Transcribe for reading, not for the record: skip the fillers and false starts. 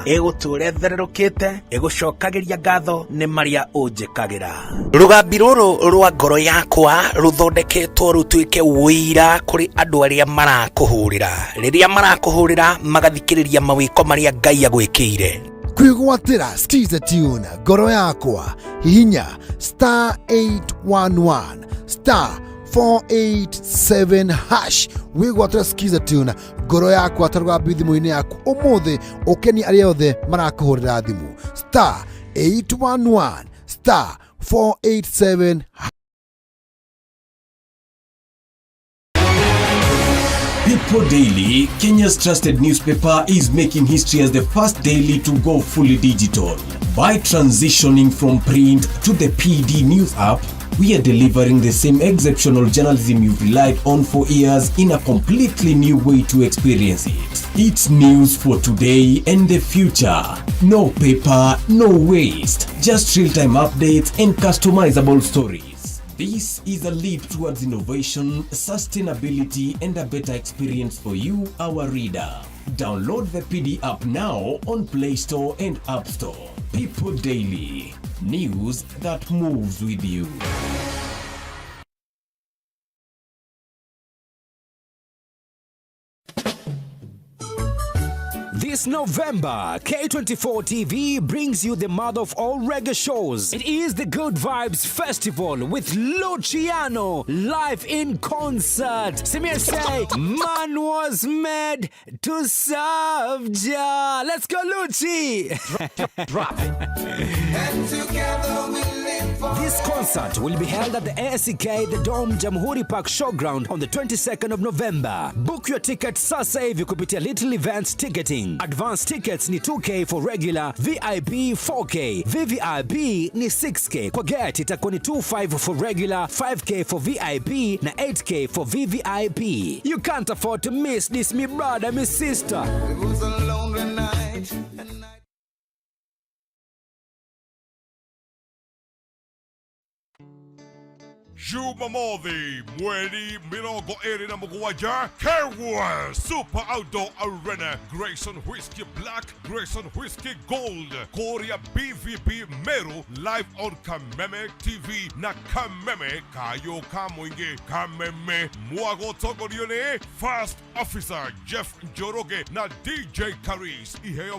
iguturethererukite igucokagiria ngatho ni maria unjikagira. Rugambi ruru rwa ngoro yakwa ruthondeketwo rutuike wira kuri andu aria marakuhurira riria marakuhurira magathikiriria mawiko maria Ngai agwikire. Kwigwatira skiza tune ngoro yakwa hihinya *811 *487 hash wigwatira skiza tune ngoro yakwa tarugambi thimu-ini yaku umuthi ukeni aria othe marakuhurira thimu *811 *487 People Daily, Kenya's trusted newspaper, is making history as the first daily to go fully digital. By transitioning from print to the PD News app, we are delivering the same exceptional journalism you've relied on for years in a completely new way to experience it. It's news for today and the future. No paper, no waste. Just real-time updates and customizable stories. This is a leap towards innovation, sustainability, and a better experience for you, our reader. Download the PD app now on Play Store and App Store. People Daily. News that moves with you. This November, K24 TV brings you the mother of all reggae shows. It is the Good Vibes Festival with Luciano live in concert. Samir say, man was made to serve Jah. Let's go, Luci! Drop it. And together we live for this concert will be held at the ASK The Dome Jamhuri Park Showground on the 22nd of November. Book your ticket sasa hivi kupitia Little Events Ticketing. Advance tickets ni 2K for regular, VIP 4K, VVIP ni 6K. Kwa get itakuwa ni 25 for regular, 5K for VIP na 8K for VVIP. You can't afford to miss this, me brother, me sister. It was a lonely night. Jumamothi, mweri mirongo iri na mugwanja, Kerwa Super Outdoor Arena, Grayson Whiskey Black, Grayson Whiskey Gold, Korea BVB Meru, live on Kameme TV na Kameme Kayo Kamwingi, Kameme Mwago Togorione, First Officer Jeff Njoroge na DJ Karis, Iheo